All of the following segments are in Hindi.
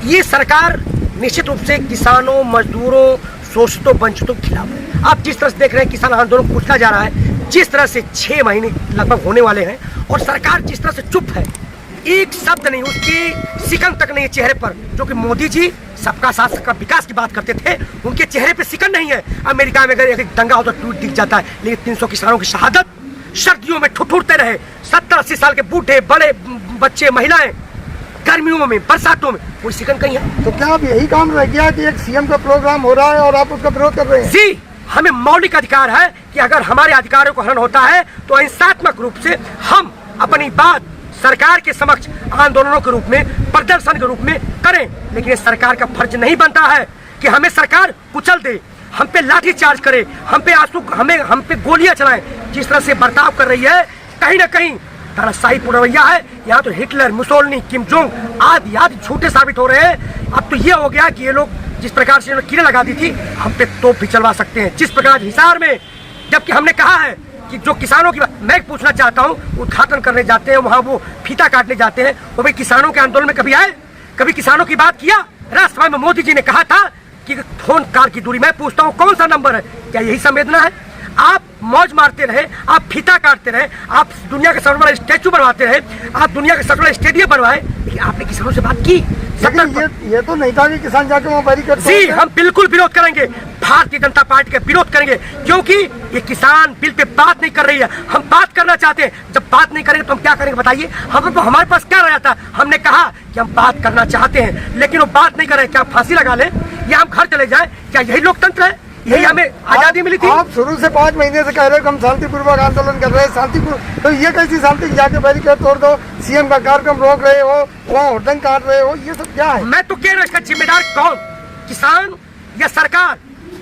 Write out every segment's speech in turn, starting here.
ये सरकार निश्चित रूप से किसानों, मजदूरों, शोषितों, वंचितों के खिलाफ है। आप जिस तरह से देख रहे हैं किसान आंदोलन कुचला जा रहा है, जिस तरह से 6 महीने लगभग होने वाले हैं और सरकार जिस तरह से चुप है, एक शब्द नहीं, उसकी सिकन तक नहीं है चेहरे पर। जो कि मोदी जी सबका साथ सबका विकास की बात करते थे, उनके चेहरे पे सिकन नहीं है। अमेरिका में अगर एक दंगा हो तो ट्वीट दिख जाता है, लेकिन 300 किसानों की शहादत, सर्दियों में ठुठुरते रहे 70-80 साल के बूढ़े, बड़े बच्चे, महिलाएं, गर्मियों में, बरसातों में, कोई सिकन कहीं है? तो क्या अब यही काम रह गया कि एक सीएम का प्रोग्राम हो रहा है और आप उसका विरोध कर रहे हैं? जी, हमें मौलिक अधिकार है कि अगर हमारे अधिकारों को हनन होता है तो अहिंसात्मक रूप से हम अपनी बात सरकार के समक्ष आंदोलनों के रूप में, प्रदर्शन के रूप में करें। लेकिन ये सरकार का फर्ज नहीं बनता है कि हमें सरकार कुचल दे, हम पे लाठी चार्ज करे, हम पे गोलियां चलाए। जिस तरह से बर्ताव कर रही है, कहीं ना कहीं तानाशाही रवैया है। यहाँ तो हिटलर, मुसोलिनी, किम जोंग आदि झूठे साबित हो रहे हैं। अब तो ये हो गया कि ये लोग जिस प्रकार से कीड़े लगा दी थी, हम पे तोप भी चलवा सकते हैं, जिस प्रकार हिसार में। जबकि हमने कहा है कि जो किसानों की, मैं पूछना चाहता हूँ, उद्घाटन करने जाते हैं वहाँ, वो फीता काटने जाते हैं, वो भाई किसानों के आंदोलन में कभी आए? कभी किसानों की बात किया? राष्ट्रसभा में मोदी जी ने कहा था कि फोन कार की दूरी, मैं पूछता हूँ कौन सा नंबर है? क्या यही संवेदना है? आप मौज मारते रहे, आप फीता काटते रहे, आप दुनिया का सबसे बड़ा स्टैचू बनवाते रहे, आप दुनिया का सबसे बड़ा स्टेडियम बनवाए, लेकिन आपने किसानों से बात की? ये तो नहीं था कि किसान जाके वहाँ बैरिकेड। जी, हम बिल्कुल विरोध करेंगे, भारतीय जनता पार्टी का विरोध करेंगे, क्योंकि ये किसान बिल पे बात नहीं कर रही है। हम बात करना चाहते हैं, जब बात नहीं करेंगे तो हम क्या करेंगे बताइए? हमारे पास क्या रह जाता? हमने कहा कि हम बात करना चाहते हैं, लेकिन वो बात नहीं कर रहे। क्या फांसी लगा लें या हम घर चले जाएं? क्या यही लोकतंत्र है? यही हमें आजादी मिली थी? आप शुरू से 5 महीने से कह रहे हो हम शांतिपूर्वक आंदोलन कर रहे हैं, शांतिपूर्वक, तो ये कैसी शांति? जाके बैरिकेड तोड़ दो, सीएम का कार्यक्रम रोक रहे हो, वहाँ हुड़दंग काट रहे हो, ये सब क्या है? मैं तो कह रहा हूँ इसका जिम्मेदार कौन? किसान या सरकार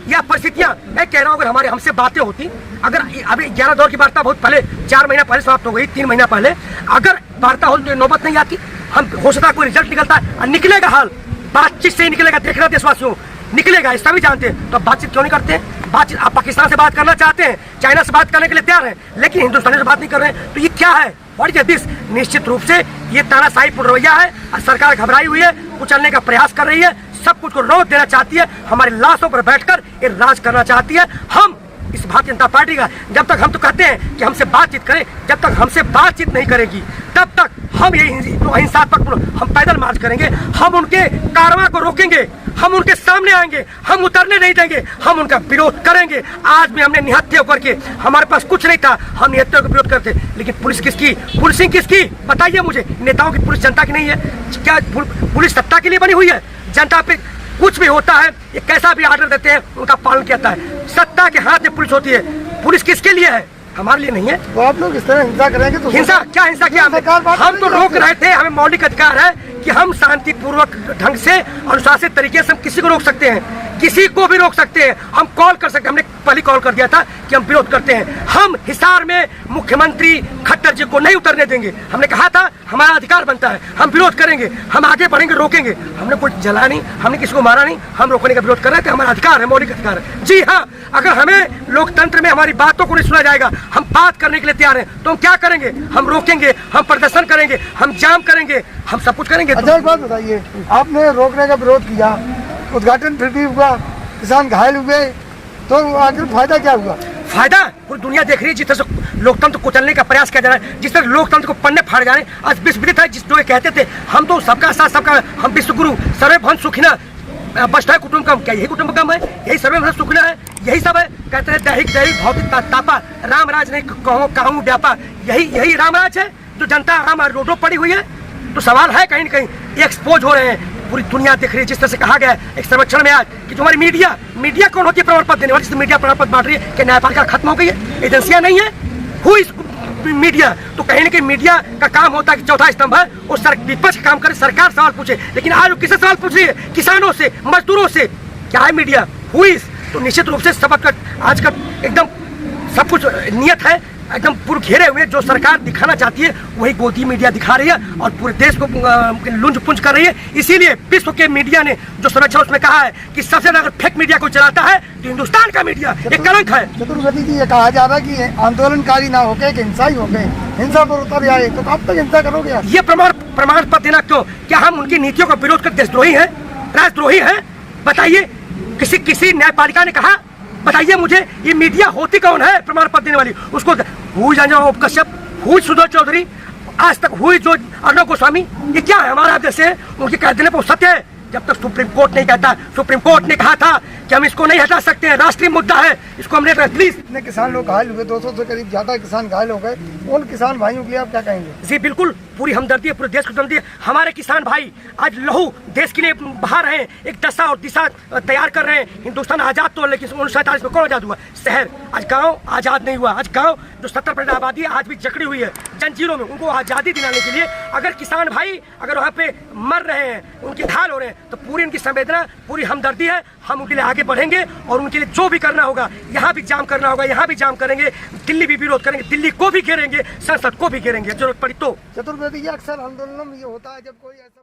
या परिस्थितियां? मैं कह रहा हूँ अगर हमारे हमसे बातें होती, अगर अभी 11 दौर की वार्ता बहुत पहले, 4 महीना पहले समाप्त हो गई, 3 महीना पहले, अगर वार्ता होती तो नौबत नहीं आती। हम हो सकता कोई रिजल्ट निकलता है, निकलेगा हाल, बातचीत से ही निकलेगा, देखना देशवासियों, निकलेगा, इसका भी जानते हैं। तो बातचीत क्यों नहीं करते हैं? बातचीत आप पाकिस्तान से बात करना चाहते हैं, चाइना से बात करने के लिए तैयार हैं, लेकिन हिंदुस्तानी से बात नहीं कर रहे हैं, तो ये क्या है? What is this? निश्चित रूप से ये तानाशाही रवैया है। सरकार घबराई हुई है, कुचलने का प्रयास कर रही है, सब कुछ को रोक देना चाहती है, हमारी लाशों पर बैठकर ये राज करना चाहती है। हम इस भारतीय जनता पार्टी का, जब तक हम तो कहते हैं कि हमसे बातचीत करें, जब तक हमसे बातचीत नहीं करेगी तब तक हम ये अहिंसात्मक हम पैदल मार्च करेंगे, हम उनके कारवां को रोकेंगे, हम उनके सामने आएंगे, हम उतरने नहीं देंगे, हम उनका विरोध करेंगे। आज भी हमने निहत्थे होकर के, हमारे पास कुछ नहीं था, हम निहत्थे का विरोध करते, लेकिन पुलिस किसकी? पुलिसिंग किसकी? बताइए मुझे। नेताओं की पुलिस जनता की नहीं है क्या? पुलिस सत्ता के लिए बनी हुई है? जनता पे कुछ भी होता है, ये कैसा भी आर्डर देते हैं उनका पालन किया है। सत्ता के हाथ में पुलिस होती है, पुलिस किसके लिए है? हमारे लिए नहीं है। तो आप लोग इस तरह हिंसा करेंगे तो हिंसा क्या? हिंसा क्या? हम तो रोक रहे थे, हमें मौलिक अधिकार है कि हम शांतिपूर्वक ढंग से, अनुशासित तरीके से हम किसी को रोक सकते हैं, किसी को भी रोक सकते हैं, हम कॉल कर सकते हैं। हमने पहले कॉल कर दिया था कि हम विरोध करते हैं। हम हिसार में मुख्यमंत्री खट्टर जी को नहीं उतरने देंगे, हमने कहा था, हमारा अधिकार बनता है, हम विरोध करेंगे, हम आगे बढ़ेंगे, रोकेंगे। हमने कोई जला नहीं, हमने किसी को मारा नहीं, हम रोकने का विरोध कर रहे थे, हमारा अधिकार है, मौलिक अधिकार है। जी हाँ, अगर हमें लोकतंत्र में हमारी बातों को नहीं सुना जाएगा, हम बात करने के लिए तैयार हैं, तो हम क्या करेंगे? हम रोकेंगे, हम प्रदर्शन करेंगे, हम जाम करेंगे, हम सब कुछ करेंगे। अच्छा, एक बात बताइए, आपने रोकने का विरोध किया, उद्घाटन फिर भी हुआ, किसान घायल हुए, तो आखिर फायदा क्या हुआ? फायदा पूरी दुनिया देख रही है, जिस तरह से लोकतंत्र को चलने का प्रयास किया जा रहा है, जिस तरह लोकतंत्र को पन्ने फाड़ जा रहे हैं। आज विश्व विदित है, जिस जो ये कहते थे हम तो सबका साथ सबका, हम विश्व गुरु, सर्वभौम सुखिना बष्टा कुटुंबकम, क्या यही कुटुंबकम है? यही सर्वभौम सुखिना है? यही सब है? कहते हैं दैहिक दैहिक भौतिक तापा, रामराज नहीं कहूँ व्यापा, यही रामराज है जो जनता आराम रोडों पड़ी हुई है। तो सवाल है कहीं न कहीं एक्सपोज हो रहे हैं, पूरी दुनिया देख रही है। जिस तरह से कहा गया है एक सर्वेक्षण में आज कि जो हमारी मीडिया कौन होती है प्रमाण पत्र देने वाली? जिससे मीडिया प्रमाण पत्र बांट रही है कि न्यायपालिका खत्म हो गई है, एजेंसियां नहीं है, हु इज मीडिया? तो कहीं न कहीं मीडिया का काम होता है कि चौथा स्तंभ है, वो विपक्ष का काम करे, सरकार सवाल पूछे। लेकिन आज वो किससे सवाल पूछ रही है? किसानों से, मजदूरों से। क्या है मीडिया? Who is? तो निश्चित रूप से सबक आज का एकदम सब कुछ नियत है एकदम पूरे घेरे हुए। जो सरकार दिखाना चाहती है वही गोदी मीडिया दिखा रही है और पूरे देश को लुंज पुंज कर रही है। इसीलिए विश्व के मीडिया ने जो समीक्षा उसमें कहा है कि सबसे ज्यादा अगर फेक मीडिया को चलाता है तो हिंदुस्तान का मीडिया ये कलंक है। चतुर्वेदी जी, ये कहा जा रहा है कि आंदोलनकारी ना होके एक हिंसाई हो गए, हिंसा पर उतर आए, तो कब तक हिंसा करोगे आप? ये प्रमाण पत्र देना क्यों? क्या हम उनकी नीतियों का विरोध कर देशद्रोही हैं, राष्ट्रद्रोही हैं? बताइए, किसी न्यायपालिका ने कहा? बताइए मुझे, ये मीडिया होती कौन है प्रमाण पत्र देने वाली? उसको हुई संजय कश्यप, हुई सुधीर चौधरी, आज तक हुई जो अर्णव गोस्वामी, ये क्या है? हमारा जैसे उनके कह देने पर सत्य है। जब तक सुप्रीम कोर्ट नहीं कहता, सुप्रीम कोर्ट ने कहा था कि हम इसको नहीं हटा सकते हैं, राष्ट्रीय मुद्दा है, इसको हमने प्लीज। इतने किसान लोग घायल हुए, 200 से करीब ज्यादा किसान घायल हो गए, उन किसान भाइयों के लिए आप क्या कहेंगे? जी बिल्कुल, पूरी हमदर्दी है, पूरे देश को हमदर्दी है। हमारे किसान भाई आज लहू देश के लिए बहा रहे हैं, एक दशा और दिशा तैयार कर रहे हैं। हिंदुस्तान आजाद तो, लेकिन 1947 में कौन आजाद हुआ? शहर। आज गांव आजाद नहीं हुआ। आज गांव जो 70% आबादी है आज भी जकड़ी हुई है जंजीरों में। उनको आजादी दिलाने के लिए अगर किसान भाई अगर वहाँ पे मर रहे हैं, उनके घायल हो रहे हैं, तो पूरी उनकी संवेदना, पूरी हमदर्दी है। हम उनके लिए आगे बढ़ेंगे और उनके लिए जो भी करना होगा, यहाँ भी जाम करना होगा, यहाँ भी जाम करेंगे, दिल्ली भी विरोध करेंगे, दिल्ली को भी घेरेंगे, संसद को भी घेरेंगे, जरूरत पड़ी तो। चतुर्वेदी, अक्सर आंदोलनों में ये होता है जब कोई ऐसा